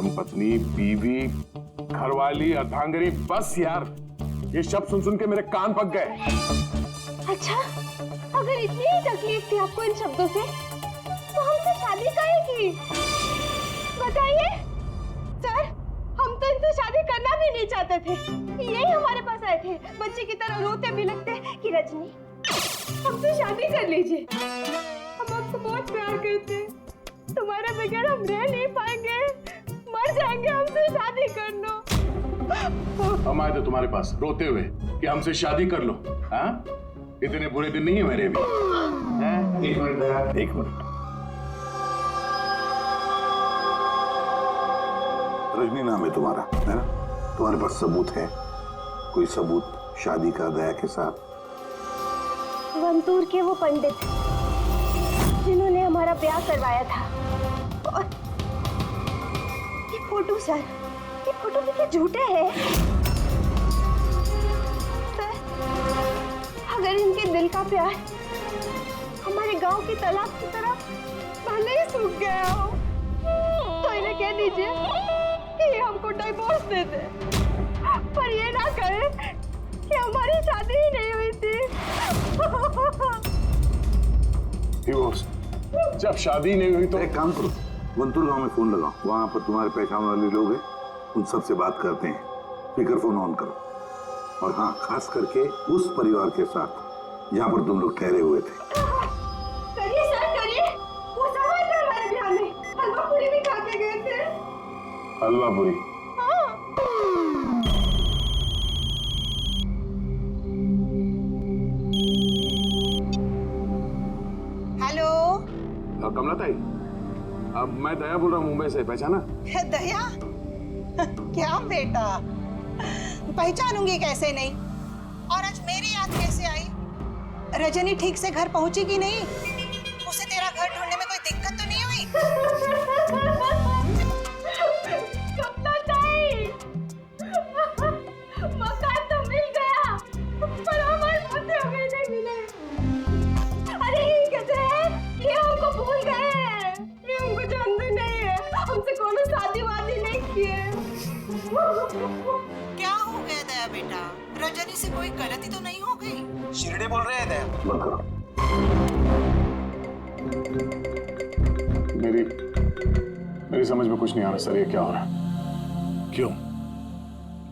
धर्मपत्नी, बीवी, घरवाली, अर्धांगिनी, बस यार ये शब्द सुन सुन के मेरे कान पक गए। अच्छा, अगर इतनी ही तकलीफ थी आपको इन शब्दों से, तो हमसे शादी काहे की? बताइए सर, हम तो इनसे शादी करना भी नहीं चाहते थे। यही हमारे पास आए थे, बच्चे की तरह रोते बिलखते कि रजनी हमसे शादी कर लीजिए, हम आपको बहुत प्यार करते हैं, तुम्हारे बगैर हम रह नहीं पाएंगे, मर जाएंगे, हमसे शादी कर लो। हम आए थे तुम्हारे पास रोते हुए कि हमसे शादी कर लो। हाँ, इतने बुरे दिन नहीं है मेरे भी। एक मिनट दया, एक मिनट। रजनी नाम है तुम्हारा, है ना? तुम्हारे पास सबूत है? कोई सबूत शादी का दया के साथ? वंतूर के वो पंडित जिन्होंने हमारा ब्याह करवाया था, और ये फोटो सर, ये फोटो कितने झूठे हैं सर। अगर इनके दिल का प्यार हमारे गांव की तालाब की तरह भले ही सूख गया हो, तो इन्हें कह दीजिए कि ये हमको डिवोर्स दे दे, पर ये ना कहे कि हमारी शादी ही नहीं हुई थी। डिवोर्स? जब शादी नहीं हुई तो एक काम करो, वंतूर गांव में फोन लगाओ, वहां पर तुम्हारे पहचान वाले लोग हैं, उन सबसे बात करते हैं। स्पीकर फोन ऑन करो, और हाँ, खास करके उस परिवार के साथ जहां पर तुम लोग ठहरे हुए थे। करिए सर, करिए। वो सब आए थे हमारे ब्याह में, हलवा पूरी भी खा के गए थे। हलवा पूरी? हाँ। हेलो, कमला ताई, अब मैं दया बोल रहा हूँ मुंबई से, पहचाना? दया? क्या बेटा, पहचानूंगी कैसे नहीं? और आज मेरी याद कैसे आई? रजनी ठीक से घर पहुंची कि नहीं? उसे तेरा घर ढूंढने में कोई दिक्कत तो नहीं हुई? कमला ताई, मकान तो मिल गया, पर हमारे पति हमें नहीं मिले। अरे ये कैसे है? ये हमको भूल गए हैं, ये हमको जानते नहीं है, हमसे कोनो शादी वादी नहीं किए। क्या हो गया दया बेटा? रजनी से कोई गलती तो नहीं हो गई? शिरडे बोल रहे हैं दया। बंद करो। मेरी समझ में कुछ नहीं आ रहा सर, ये क्या हो रहा है?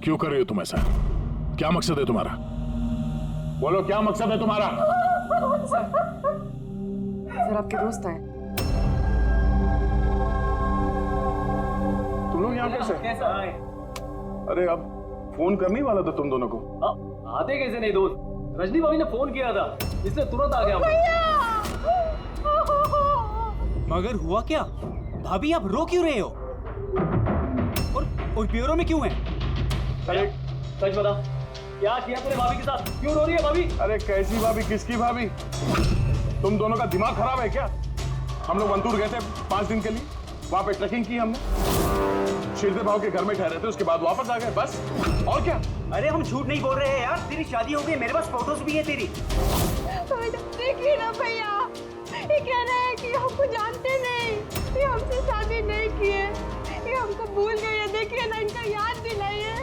क्यों कर रही हो तुम ऐसा? क्या मकसद है तुम्हारा? बोलो, क्या मकसद है तुम्हारा? सर आपके दोस्त हैं। तुम लोग यहाँ कैसे? कैसा आए? अरे अब फोन करने ही वाला था तुम दोनों को। आते कैसे नहीं दोस्त? रजनी भाभी ने फोन किया था, इसलिए तुरंत आ गया। मगर हुआ क्या? भाभी आप रो क्यों रहे हो? और ब्यूरो में क्यों हैं? सच बता, क्या किया तूने भाभी के साथ? क्यों रो रही है भाभी? अरे कैसी भाभी, किसकी भाभी? तुम दोनों का दिमाग खराब है क्या? हम लोग वंतूर गए थे 5 दिन के लिए, वहां पे ट्रैकिंग की हमने, शिरदे भाव के घर में ठहरे थे, उसके बाद वापस आ गए, बस। और क्या? अरे हम झूठ नहीं बोल रहे हैं यार, तेरी शादी हो गई, मेरे पास फोटोज भी है तेरी। देखिए ना भैया, ये कह रहे हैं कि हमको जानते नहीं, ये हमसे शादी नहीं किए, ये हमको भूल गए हैं। देखिए ना, इनका याद दिलाइए।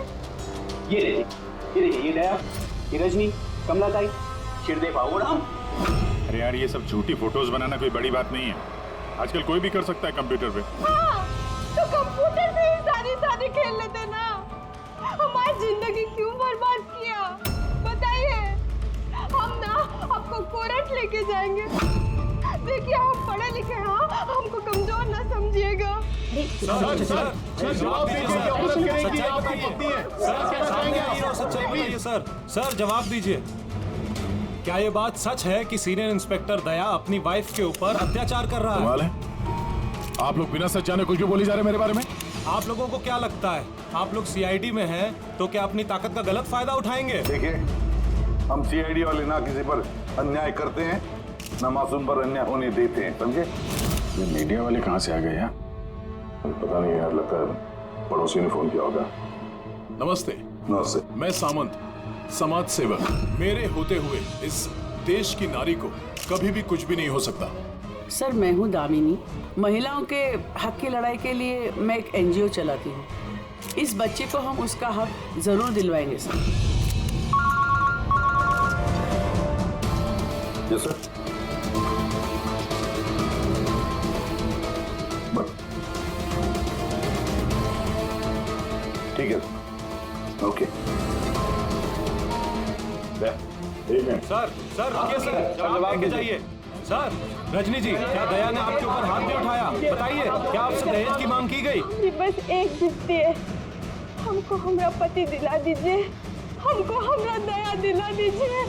ये देखिए, ये दया, ये रजनी, कमला ताई, शिरदे भाव और हम। अरे यार, ये सब झूठी फोटोज बनाना कोई बड़ी बात नहीं है, आजकल कोई भी कर सकता है कंप्यूटर पे। हाँ, तो कंप्यूटर से ही सारी शादी खेल लेते ना, हमारी जिंदगी क्यों बर्बाद किया? बताइए, हम ना आपको कोर्ट लेके जाएंगे। देखिए, हम पढ़े लिखे हैं, हमको कमजोर ना समझिएगा। सर जवाब दीजिए, क्या ये बात सच है कि सीनियर इंस्पेक्टर दया अपनी वाइफ के ऊपर अत्याचार कर रहा है? कमाल है, आप लोग बिना सच जाने कुछ भी बोली जा रहे हैं मेरे बारे में। आप लोगों को क्या लगता है, आप लोग सीआईडी में हैं तो क्या अपनी ताकत का गलत फायदा उठाएंगे? देखिए, हम सीआईडी वाले ना किसी पर अन्याय करते हैं, ना मासूम पर अन्याय होने देते हैं, समझे? ये मीडिया वाले कहाँ से आ गए यार? पता नहीं यार, लगता है पड़ोसी ने फोन किया होगा। नमस्ते। नमस्ते। मैं सामंत, समाज सेवक। मेरे होते हुए इस देश की नारी को कभी भी कुछ भी नहीं हो सकता, सर मैं हूँ दामिनी। महिलाओं के हक की लड़ाई के लिए मैं एक एनजीओ चलाती हूँ। इस बच्चे को हम उसका हक जरूर दिलवाएंगे सर। Yes sir. ठीक है, ओके। सर सर रुकिए सर, आप लेके जाइए। सर रजनी जी, क्या दया ने आपके ऊपर हाथ नहीं उठाया? बताइए, क्या आपसे दहेज की मांग की गई? जी बस एक जिद्दी है, हमको हमारा पति दिला दीजिए, हमको हमारा दया दिला दीजिए।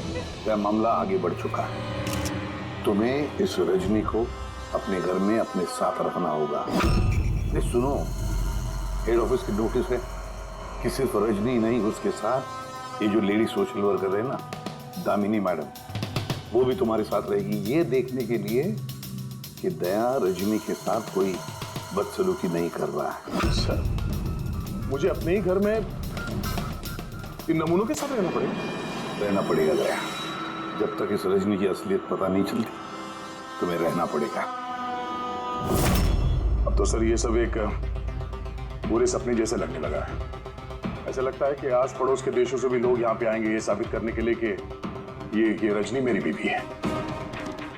यह मामला आगे बढ़ चुका है। तुम्हें इस रजनी को अपने घर में अपने साथ रखना होगा। ये सुनो, हेड ऑफिस की नोटिस है कि सिर्फ रजनी नहीं, उसके साथ ये जो लेडी सोशल वर्कर है ना, दामिनी मैडम, वो भी तुम्हारे साथ रहेगी, ये देखने के लिए कि दया रजनी के साथ कोई बदसलूकी नहीं कर रहा है। सर, मुझे अपने ही घर में इन नमूनों के साथ रहना पड़ेगा दया। जब तक इस रजनी की असलियत पता नहीं चलती, तुम्हें रहना पड़ेगा। अब तो सर ये सब एक बुरे सपने जैसे लगने लगा है। ऐसा लगता है कि आस पड़ोस के देशों से भी लोग यहाँ पे आएंगे ये साबित करने के लिए कि ये रजनी मेरी बीवी है।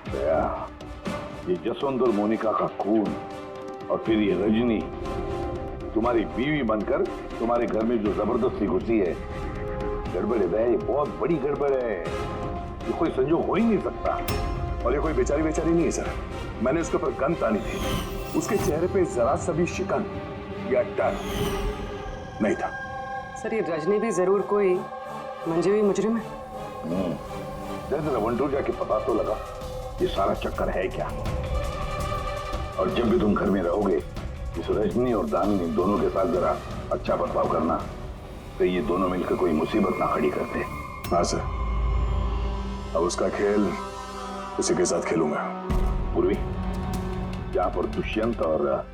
दया, ये जसवंत और मोनिका का खून और फिर ये रजनी तुम्हारी बीवी बनकर तुम्हारे घर में जो जबरदस्ती घुसी है, गड़बड़ है दया, ये बहुत बड़ी गड़बड़ है। ये कोई संजोग हो ही नहीं सकता। और ये कोई बेचारी नहीं है सर। मैंने उसके ऊपर गन तानी थी, उसके चेहरे पे जरा सा भी शिकन या डर नहीं था। सर ये रजनी भी जरूर कोई मंजे हुई मुजरिम है। जरा वंटू जाके पता तो लगा ये सारा चक्कर है क्या। और जब भी तुम घर में रहोगे, इस रजनी और दामिनी दोनों के साथ जरा अच्छा बर्ताव करना, तो ये दोनों मिलकर कोई मुसीबत ना खड़ी करते। हाँ सर, अब उसका खेल उसी के साथ खेलूंगा। पूर्वी, जहाँ पर दुष्यंत और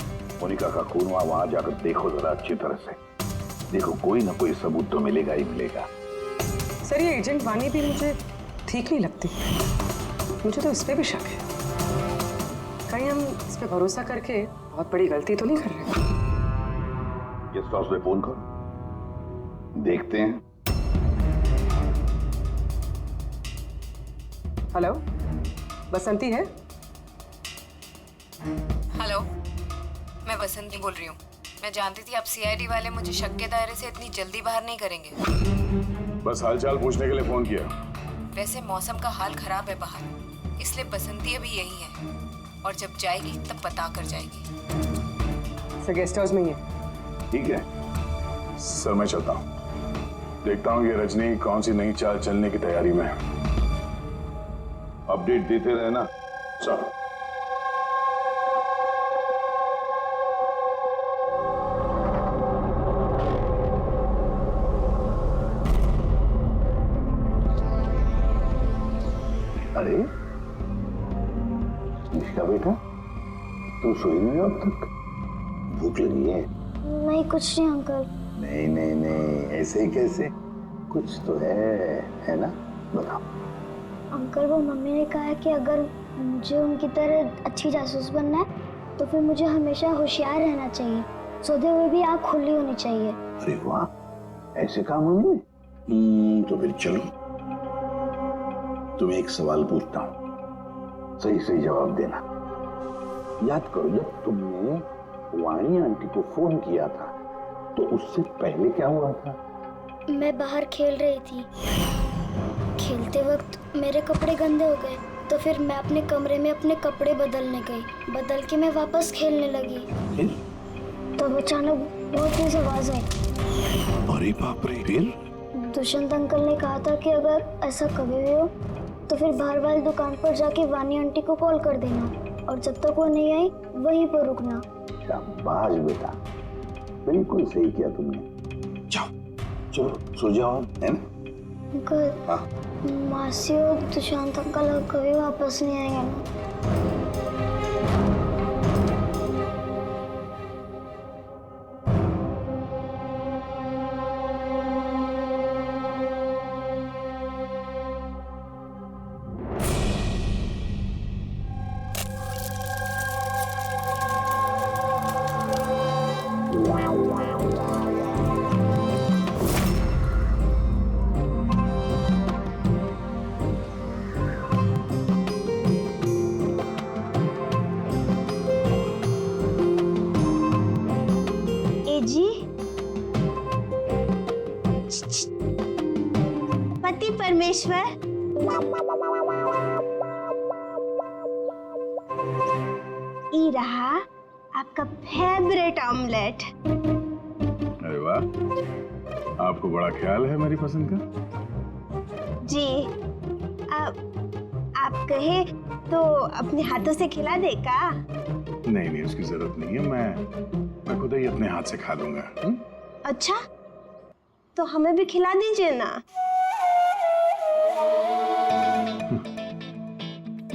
मोनिका का खून हुआ, वहां जाकर देखो जरा अच्छी तरह से। देखो कोई ना कोई सबूत तो मिलेगा ही मिलेगा। सर ये एजेंट वानी भी मुझे ठीक नहीं लगती। मुझे तो इस पे भी शक है, कहीं हम इस पे भरोसा करके बहुत बड़ी गलती तो नहीं कर रहे। गेस्ट हाउस में फोन करो, देखते हैं। हेलो, बसंती है? हेलो, मैं बसंती बोल रही हूँ। मैं जानती थी आप सीआईडी वाले मुझे शक के दायरे से इतनी जल्दी बाहर नहीं करेंगे। बस हालचाल पूछने के लिए फोन किया। वैसे मौसम का हाल खराब है बाहर, इसलिए बसंती अभी यही है और जब जाएगी तब पता कर जाएगी। सर गेस्ट हाउस में ही है। ठीक है सर, मैं चलता हूँ। देखता हूँ ये रजनी कौन सी नई चाल चलने की तैयारी में है। अपडेट देते रहना सर। अरे निष्का बेटा, तुम सोई नहीं हो अब तक? भूख लगी है? नहीं कुछ नहीं अंकल। नहीं नहीं नहीं, ऐसे ही कैसे, कुछ तो है ना? बताओ। अंकल वो मम्मी ने कहा है कि अगर मुझे उनकी तरह अच्छी जासूस बनना है तो फिर मुझे हमेशा होशियार रहना चाहिए, सोते हुए भी आँख खुली होनी चाहिए। अरे वाह, ऐसे काम होंगे? तो फिर चलो, तुम्हें एक सवाल पूछता हूँ, सही सही जवाब देना। याद करो, जब तुमने वाणी आंटी को फोन किया था तो उससे पहले क्या हुआ था? मैं बाहर खेल रही थी, खेलते वक्त मेरे कपड़े गंदे हो गए तो फिर मैं अपने कमरे में अपने कपड़े बदलने गई, बदल के मैं वापस खेलने लगी। तब अचानक बहुत तेज आवाज आई। अरे बाप रे, फिर? दुष्यंत अंकल ने कहा था कि अगर ऐसा कभी भी हो तो फिर बाहर वाली दुकान पर जाके वानी आंटी को कॉल कर देना और जब तक वो नहीं आई वहीं पर रुकना। शाबाश बेटा, बिल्कुल सही किया तुमने। जाओ चलो सो जाओ, है ना? अंकल, हाँ? मासी और दुष्यंत अंकल कभी वापस नहीं आएंगे ना? ए जी, पति परमेश्वर, ई रहा आपका फेवरेट ऑमलेट। अरे वाह, आपको बड़ा ख्याल है मेरी पसंद का। जी, आप कहे तो अपने हाथों से खिला दे का? नहीं नहीं, उसकी जरूरत नहीं है, मैं खुद ही अपने हाथ से खा लूंगा। अच्छा, तो हमें भी खिला दीजिए ना।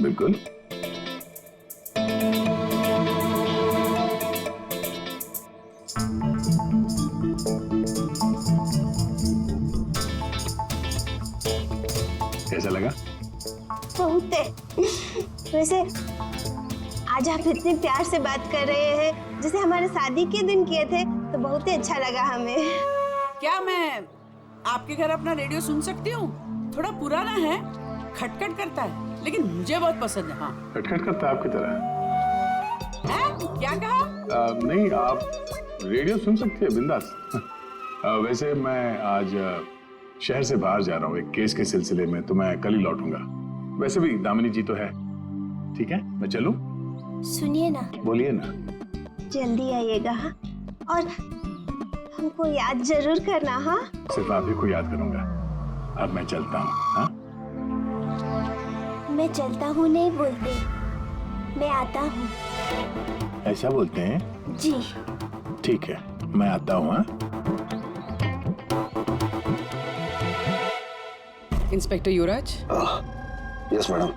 बिल्कुल। कैसा लगा? बहुत है। वैसे आज आप इतने प्यार से बात कर रहे हैं जैसे हमारे शादी के दिन किए थे, तो बहुत ही अच्छा लगा हमें। क्या मैं आपके घर अपना रेडियो सुन सकती हूँ? थोड़ा पुराना है, खटखट करता है, लेकिन मुझे बहुत पसंद है। हाँ, खटखट करता है आपकी तरह है? क्या कहा? नहीं, आप रेडियो सुन सकती है बिंदास। वैसे मैं आज शहर से बाहर जा रहा हूँ एक केस के सिलसिले में, तो मैं कल ही लौटूंगा। वैसे भी दामिनी जी तो है। ठीक है, मैं चलूं? सुनिए ना। बोलिए ना। जल्दी आइएगा हाँ? और हमको याद जरूर करना। हाँ, सिर्फ आप ही को याद करूंगा। अब मैं चलता हूँ। हाँ? मैं चलता हूँ नहीं बोलते, मैं आता हूँ। ऐसा बोलते हैं? जी। ठीक है, मैं आता हूँ। हाँ? इंस्पेक्टर युवराज। यस मैडम,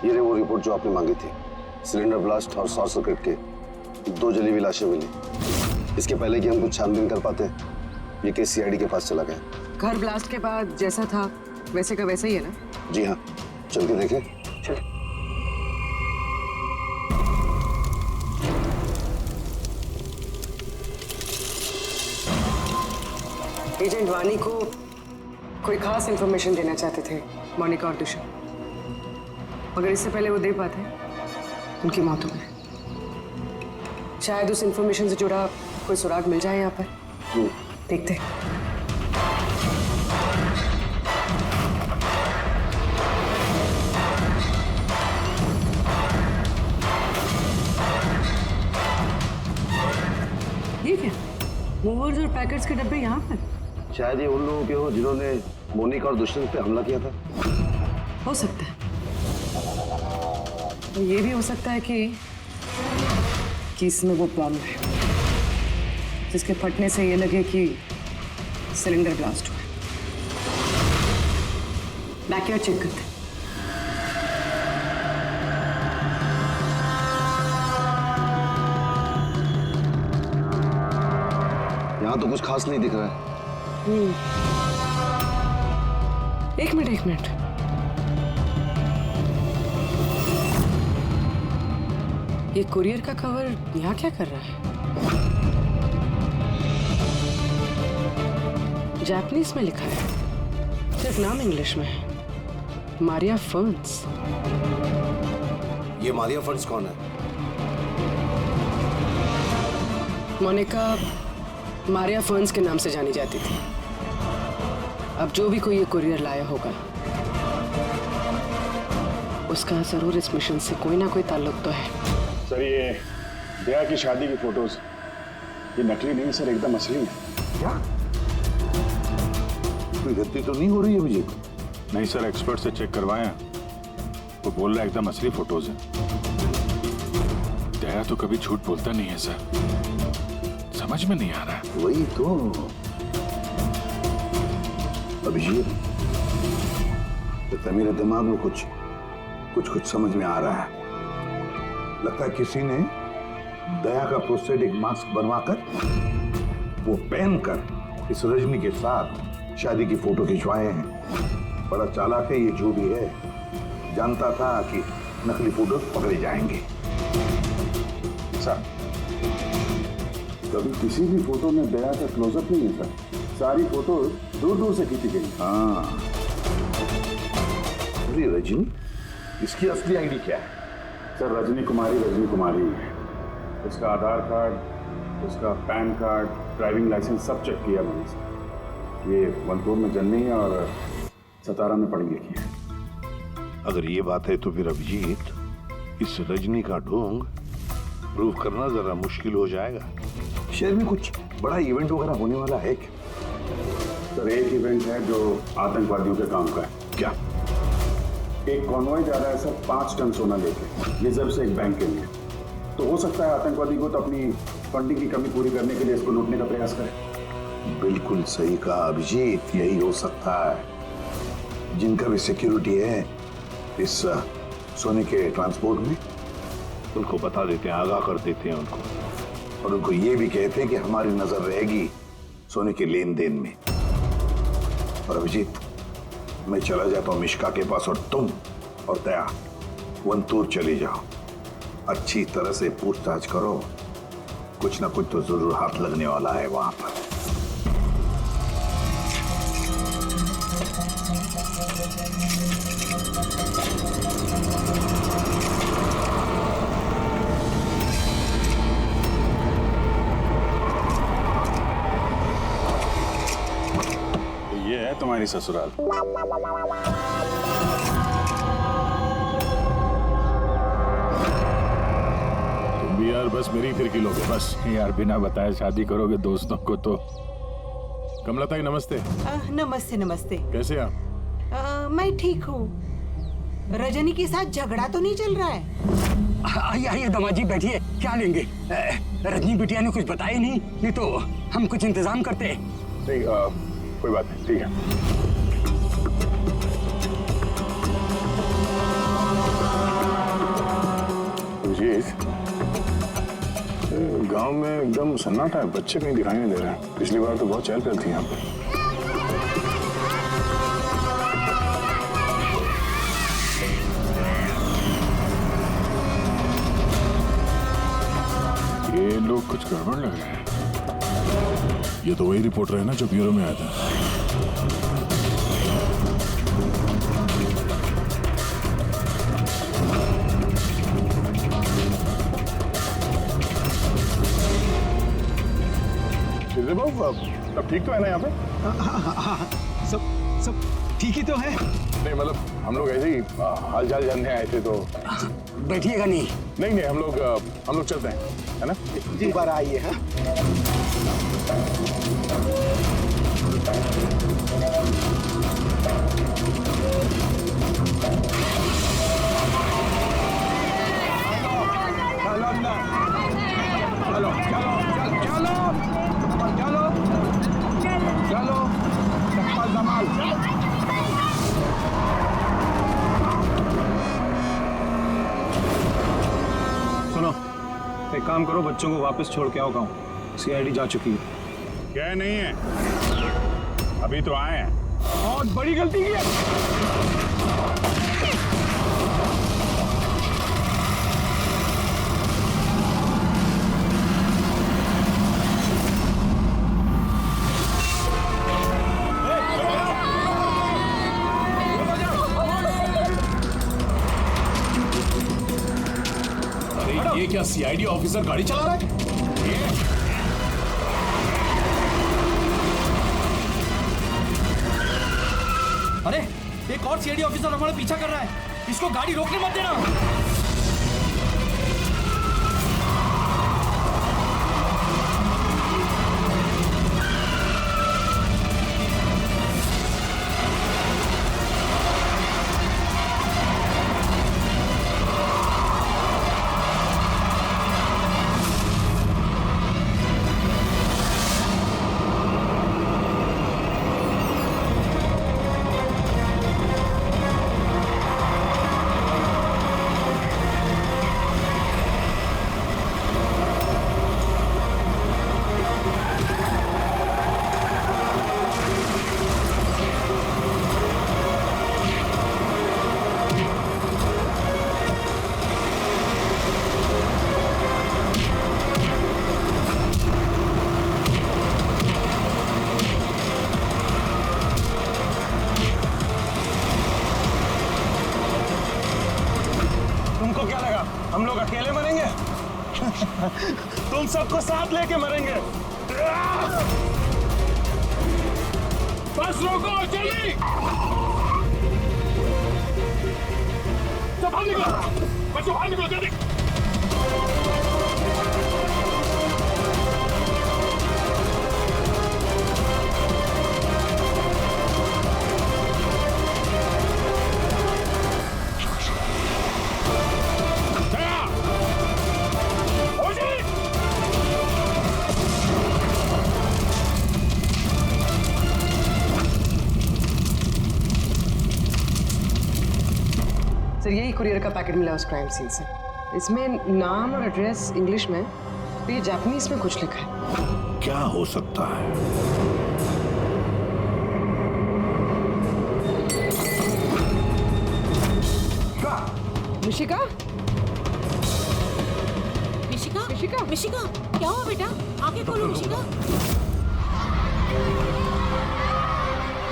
ये रही वो रिपोर्ट जो आपने मांगी थी। सिलेंडर ब्लास्ट और शॉर्ट सर्किट के 2 जली हुई लाशें मिली। इसके पहले कि हम कुछ छानबीन कर पाते, ये केस सीआईडी के पास चला गया। घर ब्लास्ट के बाद जैसा था वैसे का वैसा ही है ना? जी हाँ, चल के देखें। चल। एजेंट वानी को कोई खास इंफॉर्मेशन देना चाहते थे मोनिका और दुष्यंत, मगर इससे पहले वो दे पाते उनकी मौत हो गई। शायद उस इंफॉर्मेशन से जुड़ा कोई सुराग मिल जाए यहाँ पर। देखते हैं। ये क्या? मूवर्स और पैकेट्स के डब्बे यहाँ पर? शायद ये उन लोगों के हो जिन्होंने मोनिका और दुष्यंत पे हमला किया था। हो सकता है। तो ये भी हो सकता है कि इसमें वो बॉम्ब है जिसके फटने से ये लगे कि सिलेंडर ब्लास्ट हुआ। बैकयार्ड चेक करते हैं। यहाँ तो कुछ खास नहीं दिख रहा है। एक मिनट। ये कुरियर का कवर यहाँ क्या कर रहा है? जापानीज में लिखा है, सिर्फ नाम इंग्लिश में है, मारिया फर्न्स। ये मारिया फर्न्स कौन है? मोनिका मारिया फर्न्स के नाम से जानी जाती थी। अब जो भी कोई ये कुरियर लाया होगा, उसका जरूर इस मिशन से कोई ना कोई ताल्लुक तो है। सर, ये दया की शादी की फोटोज ये नकली नहीं सर, एकदम असली है। क्या? कोई गलती तो नहीं हो रही है विजय? नहीं सर, एक्सपर्ट से चेक करवाया, वो बोल रहा है एकदम असली फोटोज है। दया तो कभी झूठ बोलता नहीं है सर, समझ में नहीं आ रहा है। वही तो अभिजीत, तो मेरे दिमाग में कुछ समझ में आ रहा है। लगता है किसी ने दया का प्रोस्थेटिक मास्क बनवाकर वो पहनकर इस रजनी के साथ शादी की फोटो खिंचवाए हैं। बड़ा चालाक है ये, जो भी है जानता था कि नकली फोटो पकड़े जाएंगे। सर, कभी किसी भी फोटो में दया का क्लोजअप नहीं है सर। सारी फोटो दूर दूर से खींची गई। हाँ, अरे रजनी, इसकी असली आईडी क्या है? सर रजनी कुमारी है। उसका आधार कार्ड, उसका पैन कार्ड, ड्राइविंग लाइसेंस सब चेक किया मैंने सर। ये वंतूर में जन्मी है और सतारा में पढ़ी लिखी है। अगर ये बात है तो फिर अभिजीत, इस रजनी का ढोंग प्रूव करना जरा मुश्किल हो जाएगा। शहर में कुछ बड़ा इवेंट वगैरह होने वाला है क्या? सर एक इवेंट है जो आतंकवादियों के काम का है। क्या? एक कॉन्वॉय जा रहा है सर 5 टन सोना लेके रिजर्व से एक बैंक के लिए। तो हो सकता है आतंकवादी को तो अपनी फंडिंग की कमी पूरी करने के लिए इसको लूटने का प्रयास करें। बिल्कुल सही कहा अभिजीत, यही हो सकता है। जिनका भी सिक्योरिटी है इस सोने के ट्रांसपोर्ट में, उनको बता देते हैं, आगाह कर देते हैं उनको, और उनको ये भी कहते हैं कि हमारी नजर रहेगी सोने के लेन देन में। और अभिजीत, मैं चला जाता हूं मिश्का के पास और तुम और दया वंतूर चले जाओ। अच्छी तरह से पूछताछ करो, कुछ ना कुछ तो जरूर हाथ लगने वाला है वहां पर। ये है तुम्हारी ससुराल। तुम भी यार बस मेरी फिर लोगे बस यार, बिना बताए शादी करोगे दोस्तों को तो। कमला ताई नमस्ते। नमस्ते नमस्ते। कैसे आप? मैं ठीक हूँ। रजनी के साथ झगड़ा तो नहीं चल रहा है? आइए आइए दामाद जी बैठिए, क्या लेंगे? रजनी बिटिया ने कुछ बताया नहीं तो हम कुछ इंतजाम करते। नहीं कोई बात नहीं, ठीक है। गांव में एकदम सन्नाटा है, बच्चे कहीं दिखाई नहीं दे रहे हैं। पिछली बार तो बहुत चहल पहल थी यहाँ पे। ये लोग कुछ गड़बड़ लग रहे हैं। ये तो वही रिपोर्टर है ना जो ब्यूरो में आया था। अब ठीक तो है ना यहाँ पे? हाँ, सब ठीक ही तो है। नहीं मतलब हम लोग ऐसे ही हाल चाल जानने आए थे तो। बैठिएगा नहीं? नहीं हम लोग चलते हैं, है ना? जी बार आइए। हाँ चलो चप्पल धमाल। सुनो, एक काम करो, बच्चों को वापस छोड़ के आओ गाँव। सीआईडी जा चुकी है। क्या नहीं है, अभी तो आए हैं। बहुत बड़ी गलती की है। ये क्या सीआईडी ऑफिसर गाड़ी चला रहा है? अरे एक और सीआईडी ऑफिसर हमारा पीछा कर रहा है, इसको गाड़ी रोकने मत देना। के मरेंगे। बस रोको, जल्दी। सब बाहर निकलो, बच्चों बाहर निकलो जल्दी। सर यही कुरियर का पैकेट मिला उस क्राइम सीन से। इसमें नाम और एड्रेस इंग्लिश में, तो ये जापानीज में कुछ लिखा है। क्या हो सकता है? मिशिका? मिशिका? मिशिका? मिशिका? क्या हुआ बेटा? आंखें खोलो मिशिका।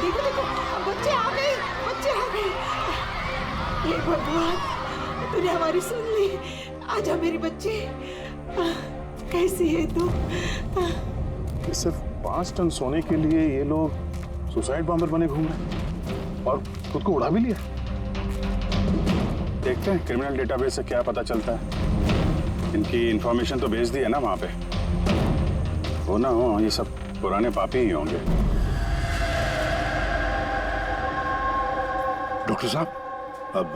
देखो देखो, बच्चे आ गए, बच्चे आ गए। ये भगवान, तूने हमारी सुन ली। आजा मेरे बच्चे। कैसी है तू? सिर्फ 5 टन सोने के लिए ये लोग सुसाइड बॉम्बर बने घूम रहे हैं और खुद को उड़ा भी लिया। देखते हैं क्रिमिनल डेटाबेस से क्या पता चलता है। इनकी इंफॉर्मेशन तो भेज दी है ना वहां पे। हो ना हो, ये सब पुराने पापी ही होंगे। डॉक्टर साहब, अब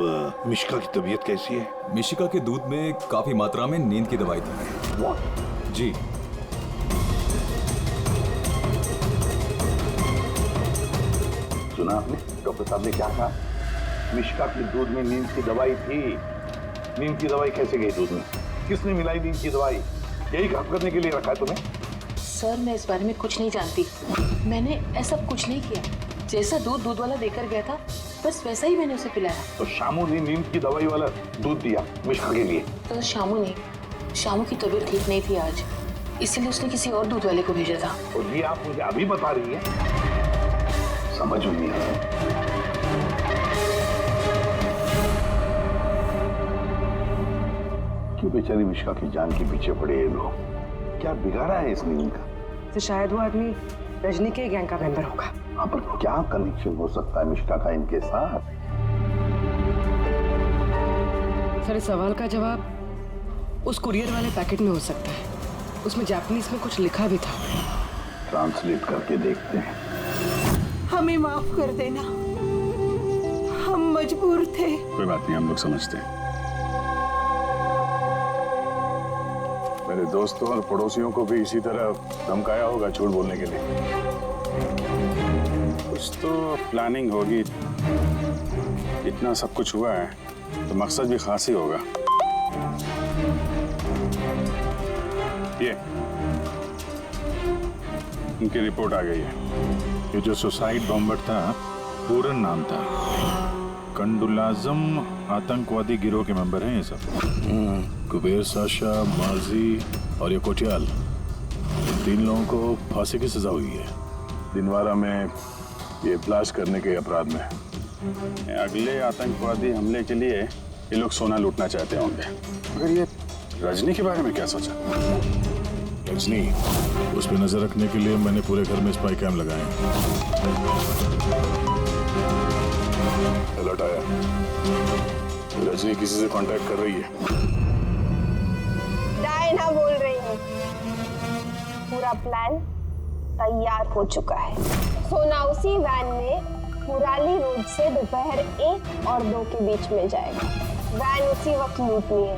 मिशिका की तबीयत कैसी है? मिशिका के दूध में काफी मात्रा में नींद की दवाई थी। जी। सुना आपने डॉक्टर साहब ने क्या कहा? मिशिका के दूध में नींद की दवाई थी। नींद की दवाई कैसे गई दूध में? किसने मिलाई नींद की दवाई? यही काम करने के लिए रखा है तुम्हें? सर मैं इस बारे में कुछ नहीं जानती। मैंने ऐसा कुछ नहीं किया। जैसा दूध वाला देकर गया था बस वैसा ही मैंने उसे पिलाया। तो शामू ने नींद की दवाई वाला दूध दिया मिशिका के लिए? तो शामू की तबीयत ठीक नहीं थी आज, इसीलिए उसने किसी और दूध वाले को भेजा था। और ये आप मुझे अभी बता रही है? समझ में नहीं आ रहा। क्यों बेचारी मिशिका की जान के पीछे पड़े ये लोग? क्या बिगाड़ा है इस नींद का? तो शायद वो आदमी रजनी के गैंग का मेंबर होगा। हाँ, पर क्या कनेक्शन हो सकता है मिशिका का इनके साथ? सर इस सवाल का जवाब उस कुरियर वाले पैकेट में हो सकता है। उसमें जापानीज में कुछ लिखा भी था। ट्रांसलेट करके देखते हैं। हमें माफ कर देना, हम मजबूर थे। कोई बात नहीं, हम लोग समझते हैं। मेरे दोस्तों और पड़ोसियों को भी इसी तरह धमकाया होगा झूठ बोलने के लिए। कुछ तो प्लानिंग होगी। इतना सब कुछ हुआ है तो मकसद भी खास ही होगा। ये उनकी रिपोर्ट आ गई है। ये जो सुसाइड बॉम्बर था पूरा नाम था कंडुलाजम आतंकवादी गिरोह के मेंबर हैं ये सब। कुबेर साशा, माजी और ये कोटियाल, इन 3 लोगों को फांसी की सजा हुई है। दिनवारा में ये ब्लास्ट करने के अपराध में। अगले आतंकवादी हमले के लिए ये लोग सोना लूटना चाहते होंगे। मगर ये रजनी के बारे में क्या सोचा? रजनी, उस पर नजर रखने के लिए मैंने पूरे घर में स्पाई कैम लगाए। अलर्ट आया। रजनी किसी से कांटेक्ट कर रही है। डायना बोल रही है। पूरा प्लान तैयार हो चुका है। सोना उसी वैन में मुराली रोड से दोपहर 1 और 2 के बीच में जाएगा। वैन उसी वक्त लूटनी है।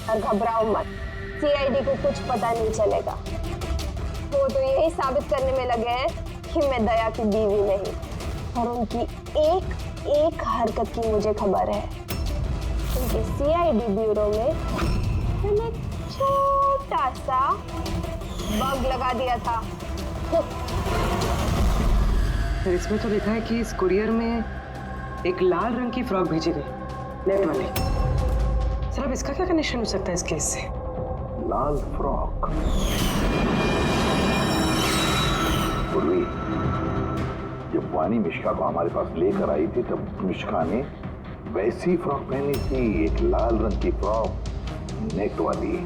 और घबराओ मत, सीआईडी को कुछ पता नहीं चलेगा। वो तो यही साबित करने में लगे हैं कि मैं दया की बीवी नहीं, और उनकी एक हरकत की मुझे खबर है। उनके सीआईडी ब्यूरो में मैंने छोटा सा बग लगा दिया था। इसमें तो लिखा है कि इस कुरियर में एक लाल रंग की फ्रॉक भेजी गई, नेट वाले। सर अब इसका क्या कनेक्शन हो सकता है इस केस से? लाल फ्रॉक? पूर्वी, जब वानी मिशिका को हमारे पास लेकर आई थी तब मिशिका ने वैसी फ्रॉक पहनी थी, एक लाल रंग की फ्रॉक, नेट वाली।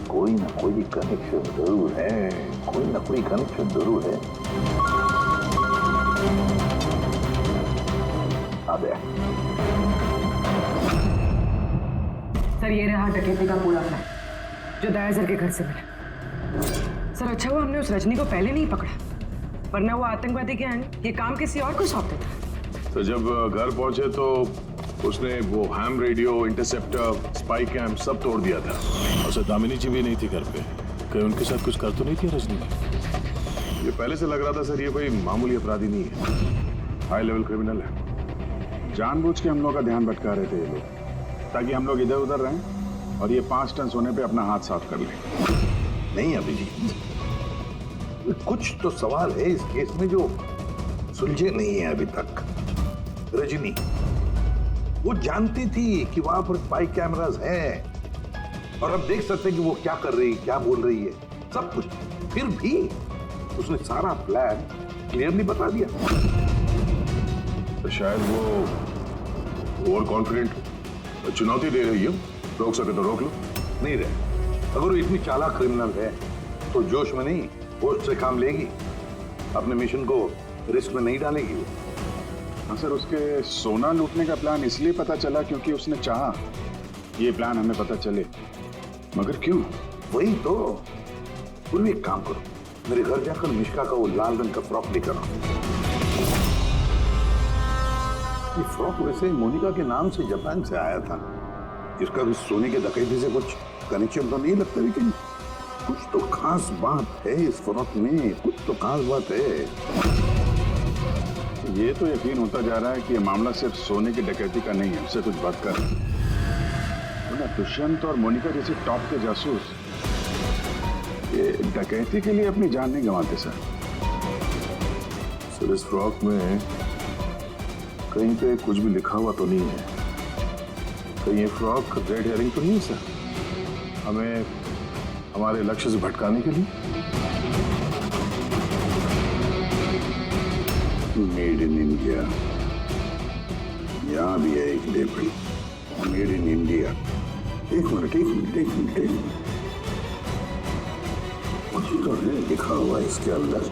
कोई ना कोई कनेक्शन जरूर है, कोई ना कोई कनेक्शन जरूर है। आ गया। सर ये रहा डकैती का पूरा प्लान जो दया सर के घर से मिला। सर अच्छा हुआ हमने उस रजनी को पहले नहीं पकड़ा, वरना वो आतंकवादी गैंग ये काम किसी और को सौंप देता। तो जब घर पहुंचे तो उसने वो ham radio, interceptor, spy camp सब तोड़ दिया था। और दामिनी जी भी नहीं थी घर पे, कहीं उनके साथ कुछ कर तो नहीं थी रजनी? ये पहले से लग रहा था सर, ये कोई मामूली अपराधी नहीं है, हाई लेवल क्रिमिनल है। जानबूझ के हम लोग का ध्यान भटका रहे थे ये लोग, ताकि हम लोग इधर उधर रहें और ये 5 टन सोने पे अपना हाथ साफ कर लें। नहीं अभिजीत, कुछ तो सवाल है इस केस में जो सुलझे नहीं है अभी तक। रजनी वो जानती थी कि वहां पर स्पाई कैमरास हैं और हम देख सकते हैं कि वो क्या कर रही है, क्या बोल रही है, सब कुछ। फिर भी उसने सारा प्लान क्लियरली बता दिया। तो शायद वो ओवर कॉन्फिडेंट चुनौती दे रही हो, रोक सके तो रोक लो। नहीं रहे, अगर वो इतनी चालाक क्रिमिनल है तो जोश में नहीं, होश से काम लेगी, अपने मिशन को रिस्क में नहीं डालेगी वो। हाँ सर, उसके सोना लूटने का प्लान इसलिए पता चला क्योंकि उसने चाहा ये प्लान हमें पता चले, मगर क्यों? वही तो। तुम एक काम करो, मेरे घर जाकर मिश्का का वो लाल रंग का फ्रॉक लेकर आओ। ये फ्रॉक वैसे मोनिका के नाम से जापान से आया था। इसका भी सोने के डकैती से कुछ कनेक्शन तो नहीं लगता, लेकिन कुछ तो खास बात है इस फ्रॉक में, कुछ तो खास बात है। ये तो यकीन होता जा रहा है कि ये मामला सिर्फ सोने की डकैती का नहीं है, उससे कुछ बढ़कर। तो दुष्यंत और मोनिका जैसे टॉप के जासूस ये डकैती के लिए अपनी जान नहीं गंवाते सर। सर इस फ्रॉक में कहीं पे कुछ भी लिखा हुआ तो नहीं है? कहीं ये फ्रॉक रेड हेयरिंग तो नहीं है सर, हमें हमारे लक्ष्य से भटकाने के लिए? मेड इन इंडिया, यहाँ भी है एक लेबल, मेड इन इंडिया। एक मिनट कुछ तो है लिखा हुआ इसके अंदर।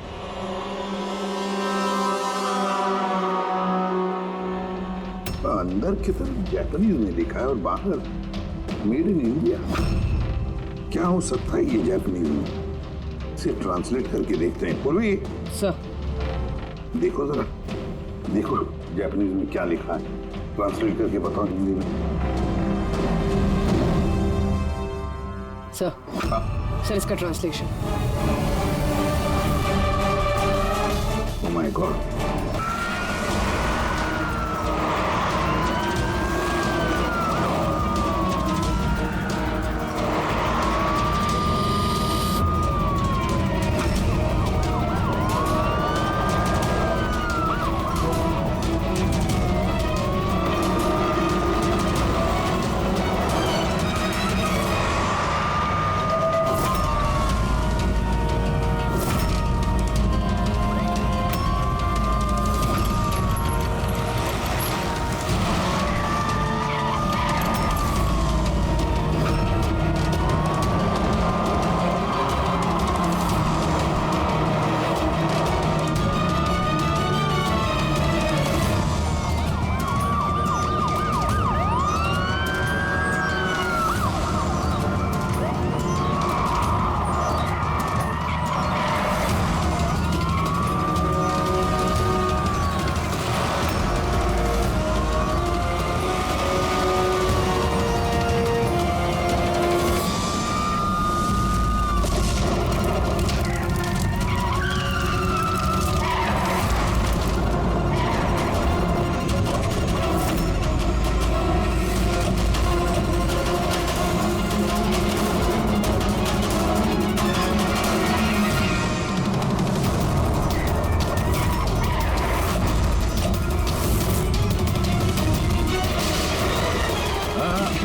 अंदर की तरफ जापानीज में लिखा है और बाहर मेड इन इंडिया। क्या हो सकता है ये जापानीज में? इसे ट्रांसलेट करके देखते हैं। पूर्वी सर देखो जरा, देखो जापानीज में क्या लिखा है, ट्रांसलेट करके बताओ हिंदी में। सर इसका ट्रांसलेशन। Oh my God.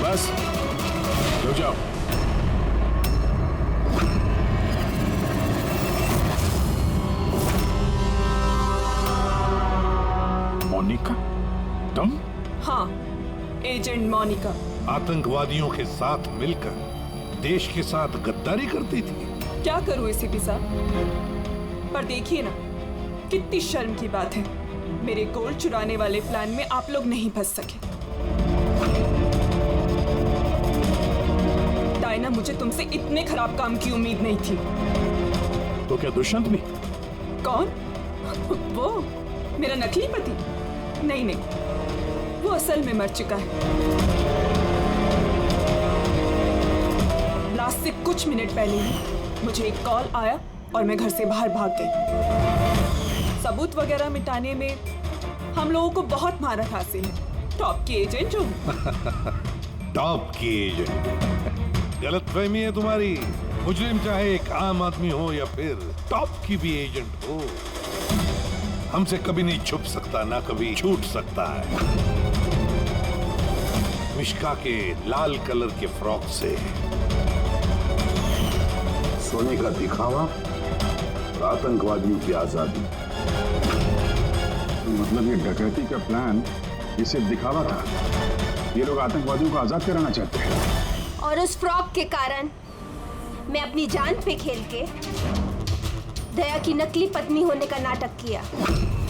बस रुक जाओ। मोनिका तुम? हाँ, एजेंट मोनिका। आतंकवादियों के साथ मिलकर देश के साथ गद्दारी करती थी। क्या करूं एसीपी साहब, पर देखिए ना, कितनी शर्म की बात है, मेरे गोल्ड चुराने वाले प्लान में आप लोग नहीं फंस सके। डायना, मुझे तुमसे इतने खराब काम की उम्मीद नहीं थी। तो क्या दुष्यंत भी? कौन? वो मेरा नकली पति? नहीं नहीं, वो असल में मर चुका है। लास्ट से कुछ मिनट पहले ही मुझे एक कॉल आया और मैं घर से बाहर भाग गई। सबूत वगैरह मिटाने में हम लोगों को बहुत महारत हासिल है। टॉप की एजेंट हूँ। टॉप की एजेंट? गलतफहमी है तुम्हारी। मुजरिम चाहे एक आम आदमी हो या फिर टॉप की भी एजेंट हो, हमसे कभी नहीं छुप सकता, ना कभी छूट सकता है। मिश्का के लाल कलर के फ्रॉक से सोने का दिखावा और आतंकवादियों की आजादी। मतलब ये डकैती का प्लान ये सिर्फ दिखावा था। ये लोग आतंकवादियों को आजाद कराना चाहते हैं। और उस फ्रॉक के कारण मैं अपनी जान पे खेल के दया की नकली पत्नी होने का नाटक किया,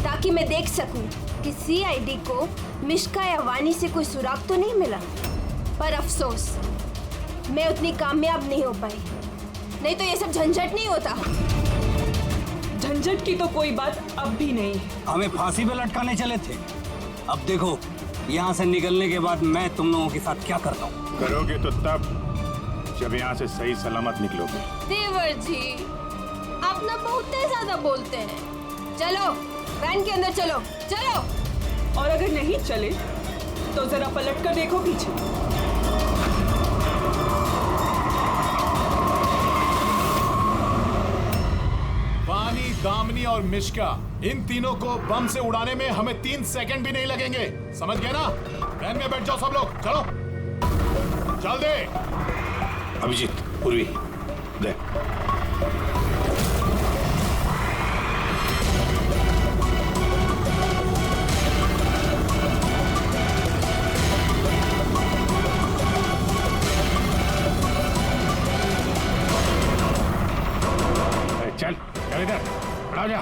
ताकि मैं देख सकूं कि सीआईडी को मिश्का या वानी से कोई सुराग तो नहीं मिला। पर अफसोस, मैं उतनी कामयाब नहीं हो पाई, नहीं तो ये सब झंझट नहीं होता। झंझट की तो कोई बात अब भी नहीं है। हमें फांसी पे लटकाने चले थे, अब देखो यहाँ से निकलने के बाद मैं तुम लोगों के साथ क्या करता हूँ। करोगे तो तब जब यहाँ से सही सलामत निकलोगे। देवर जी, आप ना बहुत ज्यादा बोलते हैं। चलो वैन के अंदर चलो, चलो। और अगर नहीं चले तो जरा पलट कर देखो पीछे। वानी, दामिनी और मिश्का, इन तीनों को बम से उड़ाने में हमें 3 सेकंड भी नहीं लगेंगे। समझ गए ना? वैन में बैठ जाओ सब लोग, चलो जल्दी। अभिजीत, पूर्वी, दे। चल चल इधर, खड़ा हो जा।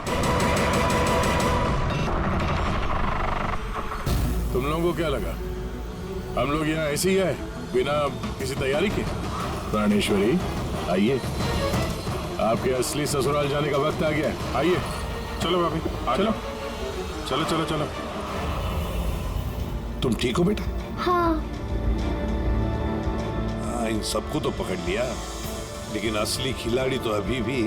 तुम लोगों को क्या लगा हम लोग यहाँ ऐसे ही है बिना किसी तैयारी के? प्राणेश्वरी, आइए, आपके असली ससुराल जाने का वक्त आ गया है। आइए। चलो भाभी, चलो चलो चलो चलो। तुम ठीक हो बेटा? हाँ। इन सबको तो पकड़ लिया, लेकिन असली खिलाड़ी तो अभी भी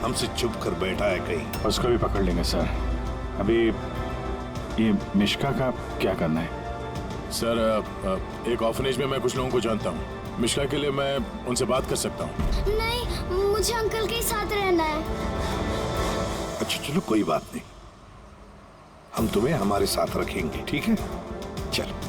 हमसे छुप कर बैठा है कहीं। उसको भी पकड़ लेंगे सर। अभी ये मिश्का का क्या करना है? सर, एक ऑर्फनेज में मैं कुछ लोगों को जानता हूँ। मिश्का के लिए मैं उनसे बात कर सकता हूँ। नहीं, मुझे अंकल के साथ रहना है। अच्छा चलो, कोई बात नहीं, हम तुम्हें हमारे साथ रखेंगे, ठीक है? चलो।